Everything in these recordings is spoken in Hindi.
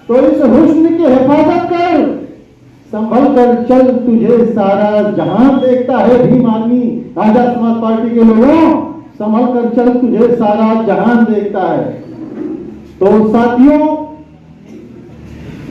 तो इस हुस्न की हिफाजत कर, संभल कर चल तुझे सारा जहां देखता है। भीम आर्मी आजाद समाज पार्टी के लोगों, संभल कर चल तुझे सारा जहां देखता है। तो साथियों,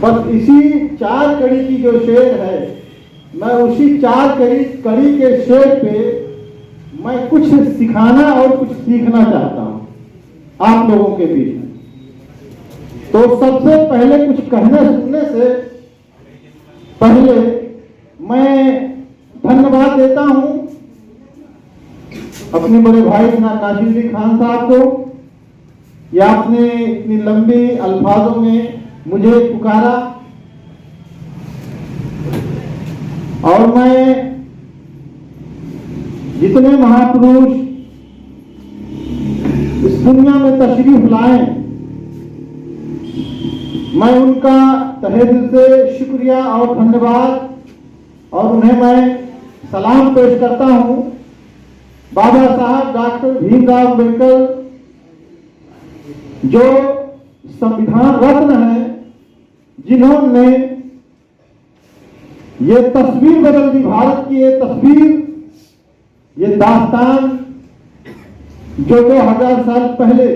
बस इसी 4 कड़ी की जो शेर है, मैं उसी 4 कड़ी के शेर पे मैं कुछ सिखाना और कुछ सीखना चाहता हूं आप लोगों के बीच में। तो सबसे पहले कुछ कहने सुनने से पहले मैं धन्यवाद देता हूं अपने बड़े भाई जनाब नासिरुद्दीन खान साहब को, या आपने इतनी लंबी अल्फाजों में मुझे पुकारा। और मैं जितने महापुरुष इस दुनिया में तशरीफ लाए, मैं उनका तहे दिल से शुक्रिया और धन्यवाद और उन्हें मैं सलाम पेश करता हूं। बाबा साहब डॉक्टर भीमराव अम्बेडकर जो संविधान रत्न है, जिन्होंने ये तस्वीर बदल दी भारत की, ये तस्वीर, ये दास्तान जो 2000 साल पहले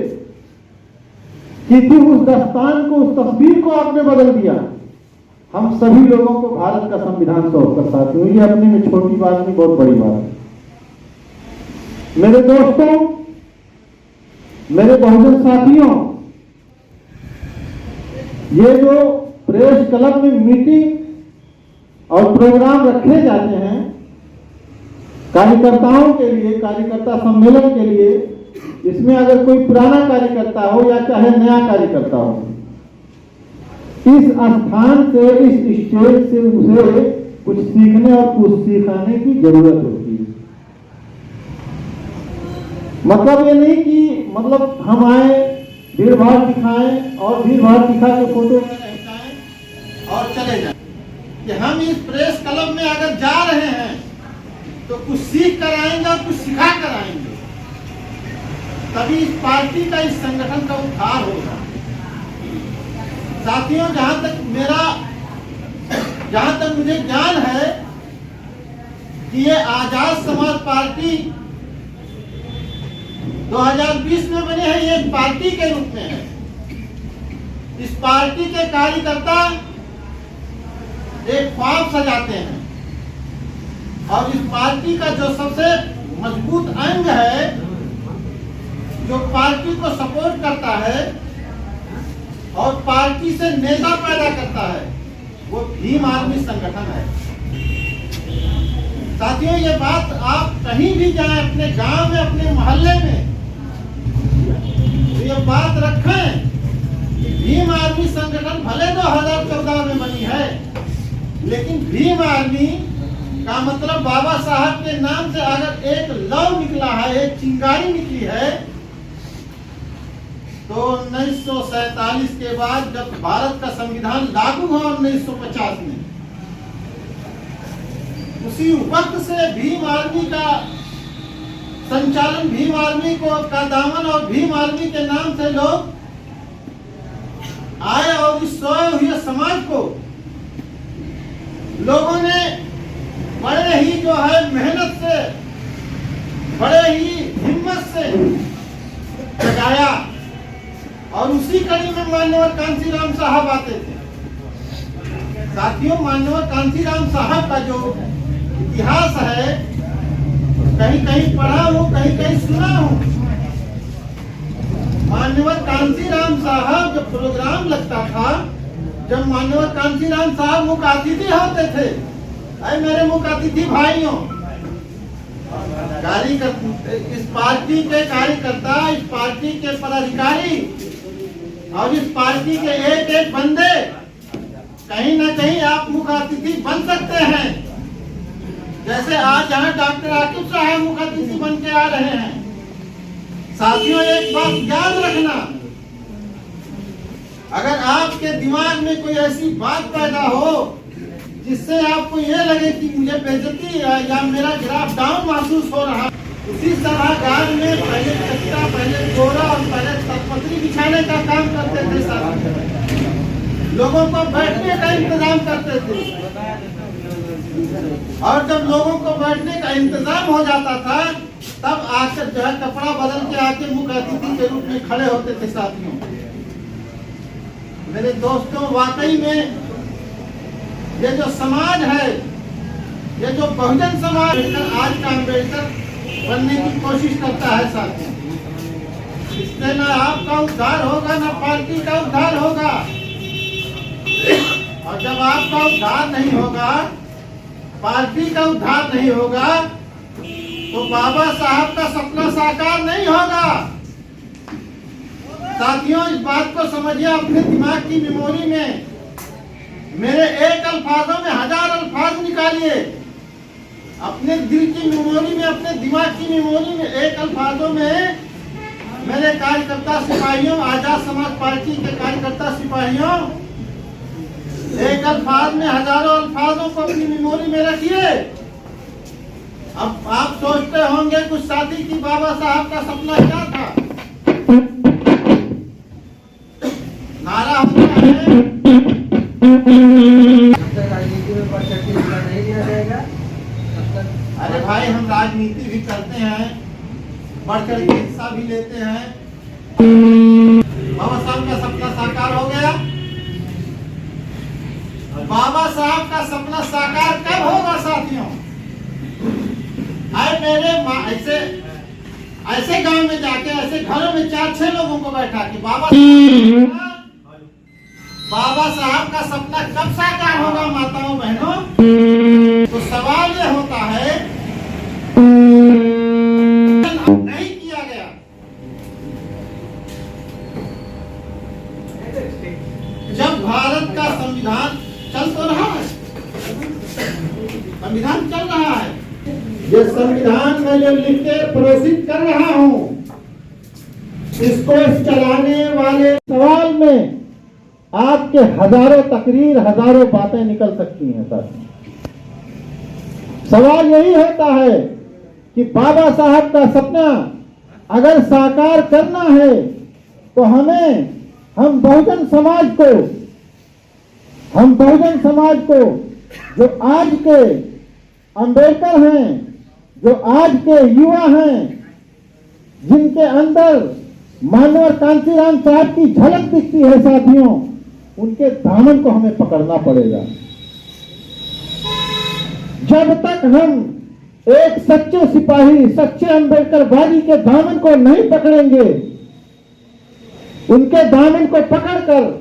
की थी, उस दास्तान को, उस तस्वीर को आपने बदल दिया। हम सभी लोगों को भारत का संविधान सौंप साथ हूं, ये अपने में छोटी बात नहीं, बहुत बड़ी बात है। मेरे दोस्तों, मेरे बहुजन साथियों, ये जो प्रेस क्लब में मीटिंग और प्रोग्राम रखे जाते हैं कार्यकर्ताओं के लिए, कार्यकर्ता सम्मेलन के लिए, इसमें अगर कोई पुराना कार्यकर्ता हो या चाहे नया कार्यकर्ता हो, इस स्थान से, इस स्टेज से उसे कुछ सीखने और कुछ सिखाने की जरूरत होती है। मतलब ये नहीं कि मतलब हम आए, भीड़ भाड़ दिखाएं और भीड़ भाड़ दिखा के फोटो और चले जाएं, कि हम इस प्रेस क्लब में अगर जा रहे हैं तो कुछ सीख कर आएंगे और कुछ सिखा कर आएंगे, तभी इस पार्टी का, इस संगठन का उद्धार होगा। साथियों, जहां तक मुझे ज्ञान है कि ये आजाद समाज पार्टी 2020 में बने हैं, ये एक पार्टी के रूप में है। इस पार्टी के कार्यकर्ता एक ख्वाब सजाते हैं, और इस पार्टी का जो सबसे मजबूत अंग है, जो पार्टी को सपोर्ट करता है और पार्टी से नेता पैदा करता है, वो भीम आर्मी संगठन है। साथियों, ये बात आप कहीं भी जाएं, अपने गांव में, अपने मोहल्ले में, तो ये बात रखें कि भीम आर्मी संगठन भले 2014 में बनी है, लेकिन भीम आर्मी का मतलब बाबा साहब के नाम से अगर एक लव निकला है, एक चिंगारी निकली है, तो 1947 के बाद जब भारत का संविधान लागू हुआ 1950 में, उसी वक्त से भीम आर्मी का संचालन, भीम आर्मी का दामन और भीम आर्मी के नाम से लोग आए, और इस सोए हुए समाज को लोगों ने बड़े ही जो है मेहनत से, बड़े ही हिम्मत से जगाया। और उसी कड़ी में माननीय कांशीराम साहब आते थे। साथियों, माननीय कांशीराम साहब का जो इतिहास है, कहीं कहीं पढ़ा हूं, कहीं कहीं सुना हूं। माननीय कांशीराम साहब जब प्रोग्राम लगता था, जब माननीय कांशीराम साहब मुख्य अतिथि होते थे, अरे मेरे मुख्य अतिथि भाइयों, इस पार्टी के कार्यकर्ता, इस पार्टी के पदाधिकारी और इस पार्टी के एक एक बंदे कहीं ना कहीं आप मुख्य अतिथि बन सकते हैं। जैसे आज यहाँ डॉक्टर आकिब साहब मुख्य अतिथि बन के आ रहे हैं। साथियों, एक बात याद रखना, अगर आपके दिमाग में कोई ऐसी बात पैदा हो जिससे आपको ये लगे कि मुझे बेइज्जती या मेरा ग्राफ डाउन महसूस हो रहा, उसी सभागार में पहले कच्चा, पहले गोरा और पहले तलपत्री बिछाने का काम करते थे साथी। लोगों को बैठने का इंतजाम करते थे, और जब लोगों को बैठने का इंतजाम हो जाता था तब आकर जो है कपड़ा बदल के आके मुख्य अतिथि के रूप में खड़े होते थे। साथियों, मेरे दोस्तों, वाकई में ये जो समाज है, ये जो बहुजन समाज आज का अम्बेडकर बनने की कोशिश करता है साथियों, इससे ना आपका उद्धार होगा ना पार्टी का उद्धार होगा। और जब आपका उद्धार नहीं होगा, पार्टी का उद्धार नहीं होगा, तो बाबा साहब का सपना साकार नहीं होगा। साथियों, इस बात को समझिए, अपने दिमाग की मेमोरी में मेरे एक अल्फाजों में 1000 अल्फाज निकालिए। अपने दिल की मेमोरी में, अपने दिमाग की मेमोरी में एक अल्फाजों में मेरे कार्यकर्ता सिपाहियों, आजाद समाज पार्टी के कार्यकर्ता सिपाहियों, एक अल्फाज में हजारों अल्फाजों को अपनी मेमोरी में रखिए। अब आप सोचते होंगे कुछ साथी कि बाबा साहब का सपना क्या था। नारा होता है राजनीति में बढ़ चढ़ के हिस्सा नहीं लिया जाएगा। अरे भाई, हम राजनीति भी करते हैं, बढ़ चढ़ के हिस्सा भी लेते हैं। बाबा साहब का सपना साकार हो गया। बाबा साहब का सपना साकार कब होगा साथियों? अरे मेरे ऐसे गांव में जाके, ऐसे घरों में 4-6 लोगों को बैठा के बाबा साहब का सपना कब साकार होगा माताओं बहनों? तो सवाल ये होता है, नहीं किया गया। जब भारत का संविधान चल तो रहा है, संविधान चल रहा है, ये संविधान में जो लिख के प्रोसिड कर रहा हूं, इसको चलाने वाले सवाल में आपके हजारों तकरीर, हजारों बातें निकल सकती हैं। सर, सवाल यही होता है कि बाबा साहब का सपना अगर साकार करना है तो हम बहुजन समाज को जो आज के अम्बेडकर हैं, जो आज के युवा हैं, जिनके अंदर मानव कांशीराम साहब की झलक दिखती है साथियों, उनके दामन को हमें पकड़ना पड़ेगा। जब तक हम एक सच्चे सिपाही, सच्चे अम्बेडकरवादी के दामन को नहीं पकड़ेंगे, उनके दामन को पकड़कर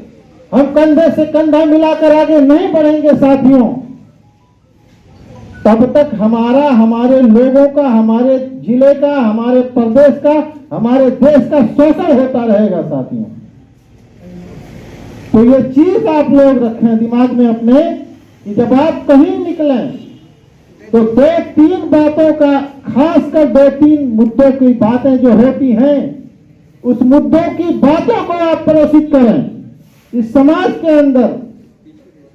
हम कंधे से कंधा मिलाकर आगे नहीं बढ़ेंगे साथियों, तब तक हमारे लोगों का, हमारे जिले का, हमारे प्रदेश का, हमारे देश का शोषण होता रहेगा साथियों। तो ये चीज आप लोग रखें दिमाग में अपने कि जब आप कहीं निकलें तो 2-3 बातों का, खासकर 2-3 मुद्दों की बातें जो होती हैं, उस मुद्दों की बातों को आप प्रोसिड करें इस समाज के अंदर।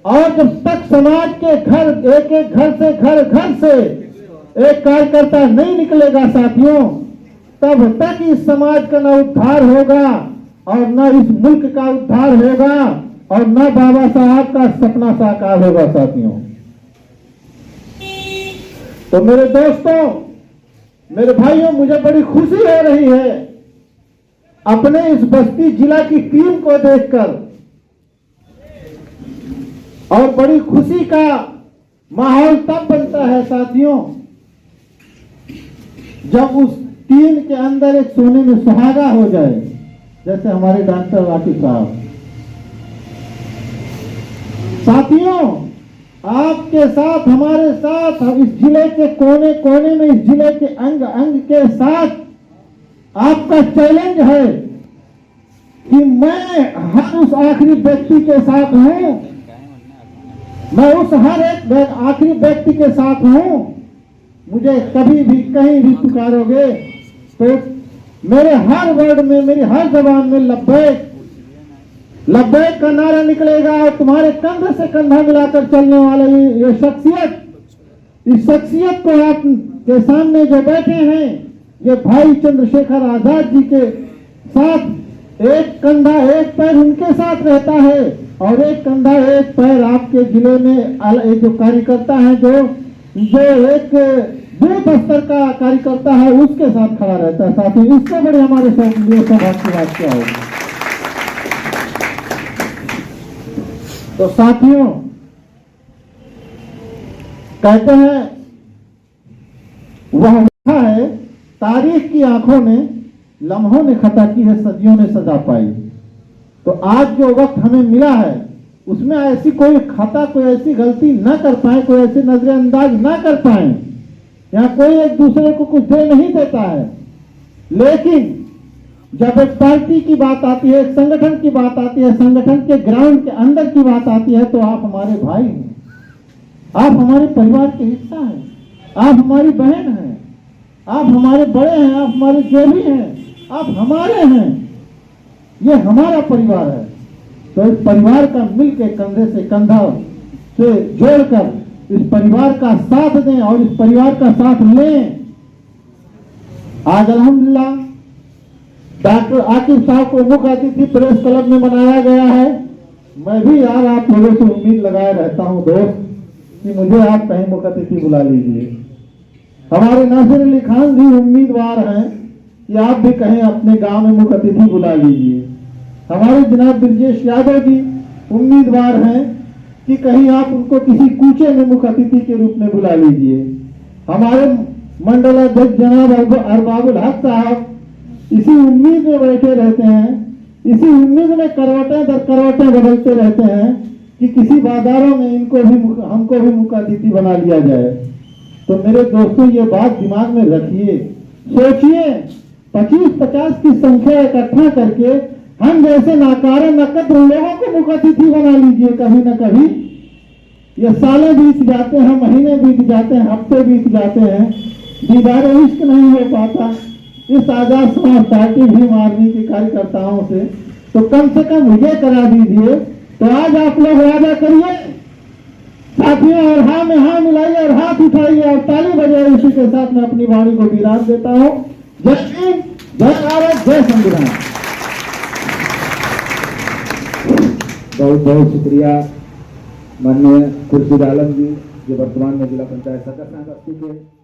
और जब तक समाज के घर, एक घर से एक कार्यकर्ता नहीं निकलेगा साथियों, तब तक इस समाज का न उद्धार होगा और न इस मुल्क का उद्धार होगा और न बाबा साहब का सपना साकार होगा साथियों। तो मेरे दोस्तों, मेरे भाइयों, मुझे बड़ी खुशी हो रही है अपने इस बस्ती जिला की टीम को देखकर, और बड़ी खुशी का माहौल तब बनता है साथियों जब उस टीम के अंदर एक सोने में सुहागा हो जाए, जैसे हमारे डॉक्टर वाकिफ साहब। साथियों, आपके साथ, हमारे साथ, इस जिले के कोने कोने में, इस जिले के अंग अंग के साथ आपका चैलेंज है कि मैं हर उस आखिरी व्यक्ति के साथ हूं, मैं उस हर एक आखिरी व्यक्ति के साथ हूं। मुझे कभी भी कहीं भी पुकारोगे तो मेरे हर वर्ड में, मेरी हर जबान में लब्बैक लब्बैक का नारा निकलेगा और तुम्हारे कंधे से कंधा मिलाकर चलने वाले ये शख्सियत, इस शख्सियत को आपके सामने जो बैठे हैं, ये भाई चंद्रशेखर आजाद जी के साथ एक कंधा, एक पैर उनके साथ रहता है और एक कंधा एक पैर आपके जिले में जो कार्यकर्ता है जो एक बूथ स्तर का कार्यकर्ता है उसके साथ खड़ा रहता है। साथ ही इससे बड़े हमारे सौभाग्य की बात क्या होगी। तो साथियों, कहते हैं वह लिखा है तारीख की आंखों ने लम्हों ने खता की है सदियों ने सजा पाई। तो आज जो वक्त हमें मिला है उसमें ऐसी कोई खता कोई ऐसी गलती ना कर पाए, कोई ऐसे नजरअंदाज ना कर पाए। यहाँ कोई एक दूसरे को कुछ दे नहीं देता है, लेकिन जब एक पार्टी की बात आती है, एक संगठन की बात आती है, संगठन के ग्राउंड के अंदर की बात आती है, तो आप हमारे भाई हैं, आप हमारे परिवार के हिस्सा हैं, आप हमारी बहन हैं, आप हमारे बड़े हैं, आप हमारे जो भी हैं, आप हमारे हैं। ये हमारा परिवार है। तो इस परिवार का मिलकर कंधे से कंधा से जोड़कर इस परिवार का साथ दें और इस परिवार का साथ लें। आज अल्हम्दुलिल्लाह डॉक्टर आकिब साहब को मुख्य अतिथि प्रेस क्लब में बनाया गया है। मैं भी यार आप लोगों से उम्मीद लगाए रहता हूं दोस्त कि मुझे आप कहीं मुख्य अतिथि बुला लीजिए। हमारे नासिर अली खान भी उम्मीदवार हैं कि आप भी कहीं अपने गांव में मुख्य अतिथि बुला लीजिए। हमारे जनाब ब्रजेश यादव जी उम्मीदवार हैं कि कहीं आप उनको किसी कूचे में मुख्य अतिथि के रूप में बुला लीजिए। हमारे मंडलाध्यक्ष जनाब अरबाबुल हक साहब इसी उम्मीद में बैठे रहते हैं, इसी उम्मीद में करवटें दर करवटें बदलते रहते हैं कि किसी बाजारों में हमको भी मुख्य अतिथि बना लिया जाए। तो मेरे दोस्तों, ये बात दिमाग में रखिए, सोचिए, 25-50 की संख्या इकट्ठा करके हम जैसे नाकारा नकद लोगों को मुख्य अतिथि बना लीजिए। कभी न कभी ये सालें बीत जाते हैं, महीने बीत जाते हैं, हफ्ते बीत जाते हैं, दीदार इश्क नहीं हो पाता इस आजाद समाज पार्टी भी मारने के कार्यकर्ताओं से। तो कम से कम ये करा दीजिए। तो आज आप लोग वादा करिए साथियों, और हाँ में हाँ मिलाइए और हाथ उठाइए और ताली बजाइए। इसी के साथ मैं अपनी वाणी को विराम देता हूँ। जय हिंद, जय भारत, जय संविधान। बहुत बहुत शुक्रिया माननीय खुर्शीद आलम जी, जो वर्तमान में जिला पंचायत सदस्य हैं।